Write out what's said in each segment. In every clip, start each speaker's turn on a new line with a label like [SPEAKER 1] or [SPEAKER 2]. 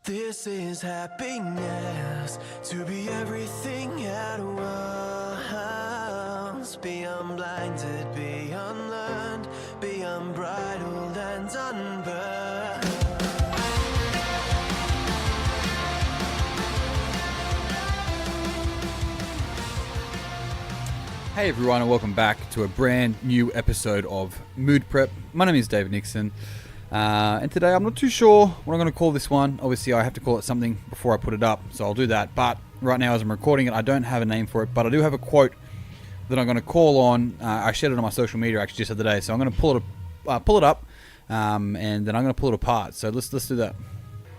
[SPEAKER 1] This is happiness, to be everything at once. Be unblinded, be unlearned, be unbridled and unburned.
[SPEAKER 2] Hey everyone, and welcome back to a brand new episode of Mood Prep. My name is David Nixon, and today I'm not too sure what I'm going to call this one. Obviously I have to call it something before I put it up, so I'll do that. But right now as I'm recording it, I don't have a name for it, but I do have a quote that I'm going to call on. I shared it on my social media actually just the other day, so I'm going to pull it up, and then I'm going to pull it apart. So let's do that.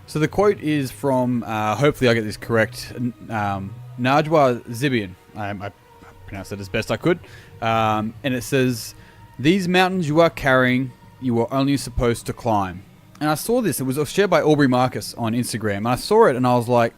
[SPEAKER 2] So the quote is from, hopefully I get this correct, Najwa Zebian. I pronounced it as best I could, and it says, "These mountains you are carrying, you are only supposed to climb." And I saw this, it was shared by Aubrey Marcus on Instagram, and I saw it and I was like,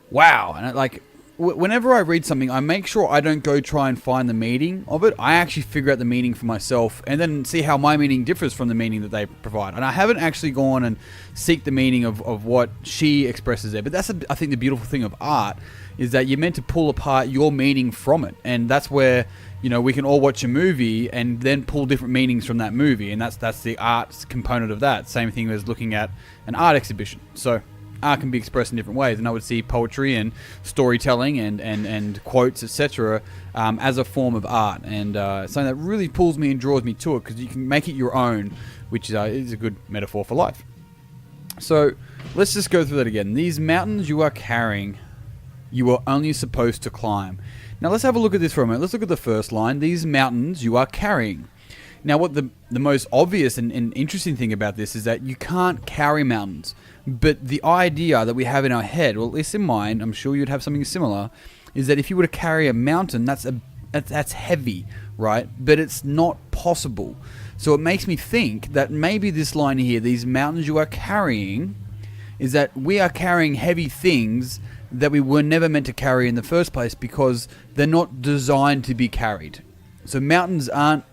[SPEAKER 2] wow. And whenever I read something, I make sure I don't go try and find the meaning of it. I actually figure out the meaning for myself and then see how my meaning differs from the meaning that they provide. And I haven't actually gone and seek the meaning of what she expresses there. But that's, I think, the beautiful thing of art, is that you're meant to pull apart your meaning from it. And that's where, you know, we can all watch a movie and then pull different meanings from that movie. And that's the arts component of that. Same thing as looking at an art exhibition. So art can be expressed in different ways, and I would see poetry and storytelling and quotes, etc., as a form of art, and something that really pulls me and draws me to it, because you can make it your own, which is a good metaphor for life. So let's just go through that again. These mountains you are carrying, you are only supposed to climb. Now let's have a look at this for a minute. Let's look at the first line. These mountains you are carrying. Now what the most obvious and interesting thing about this is that you can't carry mountains. But the idea that we have in our head, or at least in mine, I'm sure you'd have something similar, is that if you were to carry a mountain, that's heavy, right? But it's not possible. So it makes me think that maybe this line here, these mountains you are carrying, is that we are carrying heavy things that we were never meant to carry in the first place, because they're not designed to be carried. So mountains aren't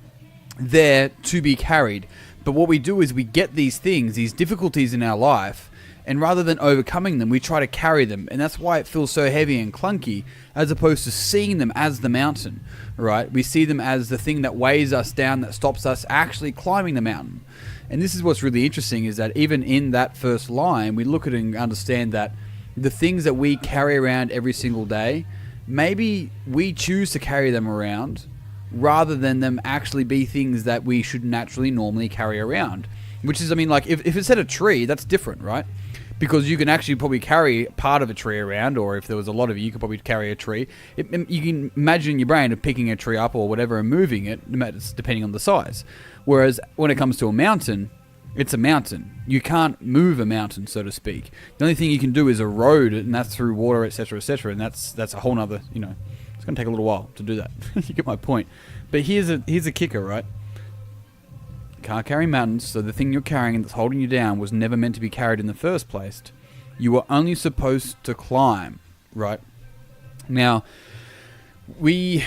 [SPEAKER 2] there to be carried. But what we do is we get these things, these difficulties in our life, and rather than overcoming them, we try to carry them. And that's why it feels so heavy and clunky, as opposed to seeing them as the mountain, right? We see them as the thing that weighs us down, that stops us actually climbing the mountain. And this is what's really interesting, is that even in that first line, we look at it and understand that the things that we carry around every single day, maybe we choose to carry them around rather than them actually be things that we should naturally normally carry around. Which is, I mean, like, if it's at a tree, that's different, right? Because you can actually probably carry part of a tree around, or if there was a lot of you could probably carry a tree. You can imagine in your brain of picking a tree up or whatever and moving it, depending on the size. Whereas when it comes to a mountain, it's a mountain. You can't move a mountain, so to speak. The only thing you can do is erode it, and that's through water, etc., etc. And that's a whole nother, you know, it's going to take a little while to do that. You get my point. But here's a kicker, right? Can't carry mountains, so the thing you're carrying that's holding you down was never meant to be carried in the first place. You were only supposed to climb, right? Now, if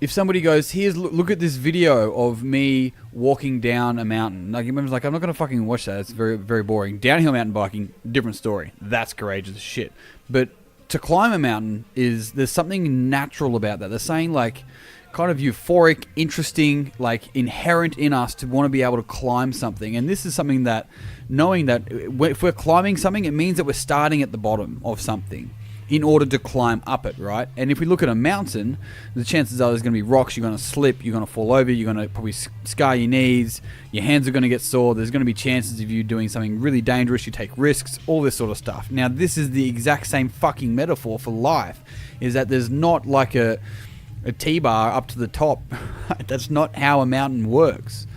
[SPEAKER 2] somebody goes, look at this video of me walking down a mountain. Like, everyone's like, I'm not going to fucking watch that. It's very, very boring. Downhill mountain biking, different story. That's courageous as shit. But to climb a mountain there's something natural about that. They're saying, like, kind of euphoric, interesting, like inherent in us to want to be able to climb something. And this is something that, knowing that if we're climbing something, it means that we're starting at the bottom of something in order to climb up it, right? And if we look at a mountain, the chances are there's going to be rocks, you're going to slip, you're going to fall over, you're going to probably scar your knees, your hands are going to get sore, there's going to be chances of you doing something really dangerous, you take risks, all this sort of stuff. Now, this is the exact same fucking metaphor for life, is that there's not like a T-bar up to the top. That's not how a mountain works.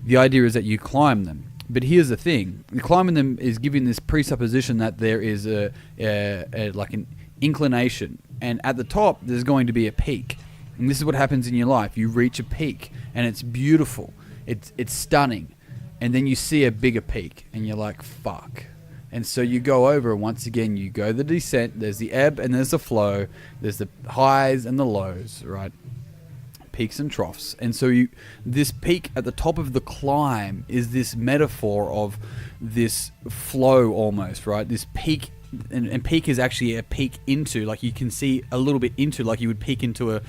[SPEAKER 2] The idea is that you climb them. But here's the thing. Climbing them is giving this presupposition that there is like an inclination. And at the top, there's going to be a peak. And this is what happens in your life. You reach a peak, and it's beautiful. It's stunning. And then you see a bigger peak, and you're like, fuck. And so you go over, once again, you go the descent, there's the ebb and there's the flow, there's the highs and the lows, right? peaks and troughs. And so this peak at the top of the climb is this metaphor of this flow almost, right? This peak, and peak is actually a peek into, like you can see a little bit into, like you would peek into a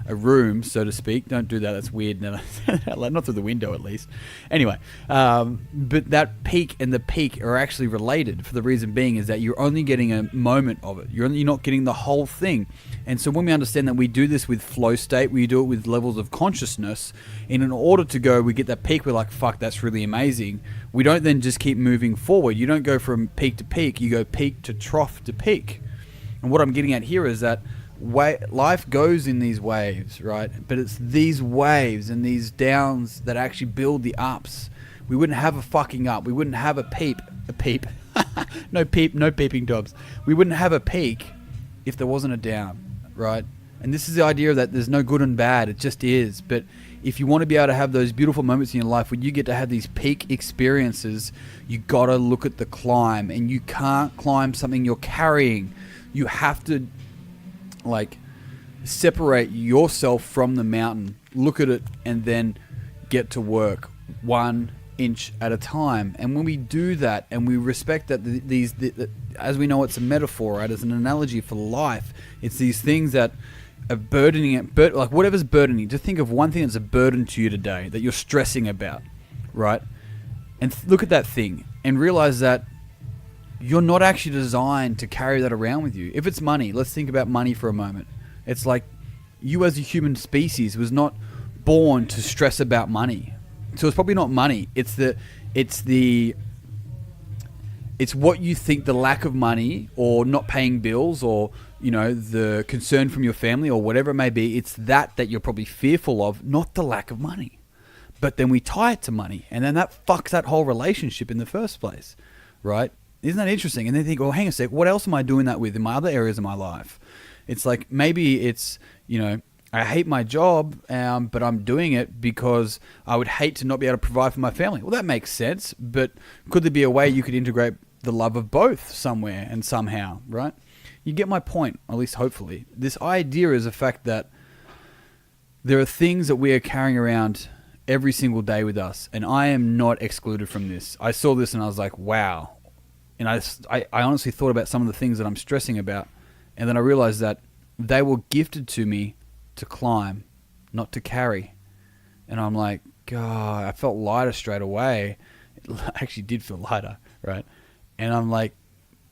[SPEAKER 2] room, so to speak. Don't do that, that's weird. No, not through the window at least. Anyway, but that peak and the peak are actually related, for the reason being is that you're only getting a moment of it. You're not getting the whole thing. And so when we understand that we do this with flow state, we do it with levels of consciousness, and in order to go, we get that peak, we're like, fuck, that's really amazing. We don't then just keep moving forward. You don't go from peak to peak, you go peak to trough to peak. And what I'm getting at here is that life goes in these waves, right? But it's these waves and these downs that actually build the ups. We wouldn't have a fucking up. We wouldn't have a peep. No peeping tops. We wouldn't have a peak if there wasn't a down, right? And this is the idea that there's no good and bad. It just is. But if you want to be able to have those beautiful moments in your life where you get to have these peak experiences, you got to look at the climb, and you can't climb something you're carrying. You have to separate yourself from the mountain, look at it, and then get to work 1 inch at a time. And when we do that and we respect that as we know, it's a metaphor, right? As an analogy for life, it's these things that are burdening it, like whatever's burdening. Just think of one thing that's a burden to you today that you're stressing about, right? And look at that thing and realize that you're not actually designed to carry that around with you. If it's money, let's think about money for a moment. It's like you as a human species was not born to stress about money. So it's probably not money. It's what you think the lack of money or not paying bills or, the concern from your family or whatever it may be. It's that you're probably fearful of, not the lack of money. But then we tie it to money, and then that fucks that whole relationship in the first place, right? Isn't that interesting? And they think, well, hang on a sec, what else am I doing that with in my other areas of my life? It's like, maybe it's, I hate my job, but I'm doing it because I would hate to not be able to provide for my family. Well, that makes sense, but could there be a way you could integrate the love of both somewhere and somehow, right? You get my point, at least hopefully. This idea is the fact that there are things that we are carrying around every single day with us, and I am not excluded from this. I saw this and I was like, wow. And I honestly thought about some of the things that I'm stressing about, and then I realized that they were gifted to me to climb, not to carry. And I'm like, God, I felt lighter straight away. It actually did feel lighter, right? And I'm like,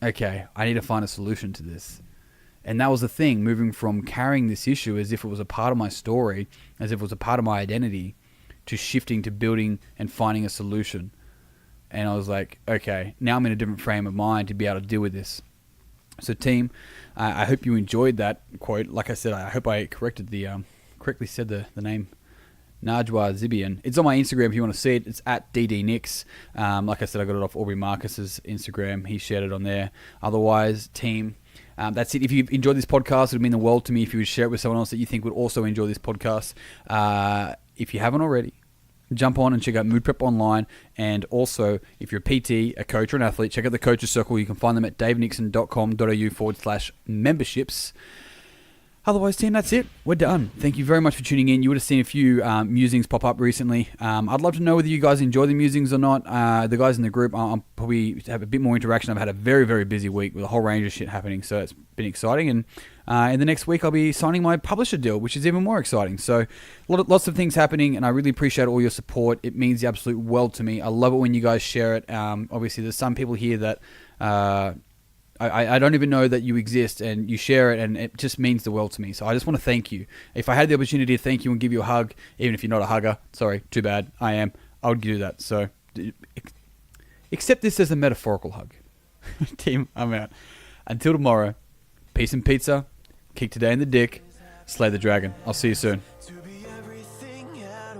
[SPEAKER 2] okay, I need to find a solution to this. And that was the thing, moving from carrying this issue as if it was a part of my story, as if it was a part of my identity, to shifting to building and finding a solution. And I was like, okay, now I'm in a different frame of mind to be able to deal with this. So team, I hope you enjoyed that quote. Like I said, I hope I correctly said the name, Najwa Zibian. It's on my Instagram if you want to see it. It's at DDNix. Like I said, I got it off Aubrey Marcus's Instagram. He shared it on there. Otherwise, team, that's it. If you've enjoyed this podcast, it would mean the world to me if you would share it with someone else that you think would also enjoy this podcast. If you haven't already, jump on and check out Mood Prep online. And also, if you're a PT, a coach, or an athlete, check out the Coaches Circle. You can find them at davenixon.com.au/memberships. Otherwise, team, that's it. We're done. Thank you very much for tuning in. You would have seen a few musings pop up recently. I'd love to know whether you guys enjoy the musings or not. The guys in the group, I'll probably have a bit more interaction. I've had a very, very busy week with a whole range of shit happening, so it's been exciting. And in the next week, I'll be signing my publisher deal, which is even more exciting. So lots of things happening, and I really appreciate all your support. It means the absolute world to me. I love it when you guys share it. Obviously, there's some people here that I don't even know that you exist, and you share it, and it just means the world to me. So I just want to thank you. If I had the opportunity to thank you and give you a hug, even if you're not a hugger, sorry, too bad, I am, I would do that. So accept this as a metaphorical hug. Team, I'm out. Until tomorrow, peace and pizza, kick today in the dick, slay the dragon. I'll see you soon.
[SPEAKER 1] To be everything at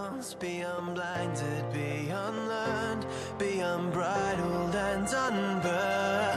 [SPEAKER 1] once, be unblinded, be unlearned, be unbridled and unburned.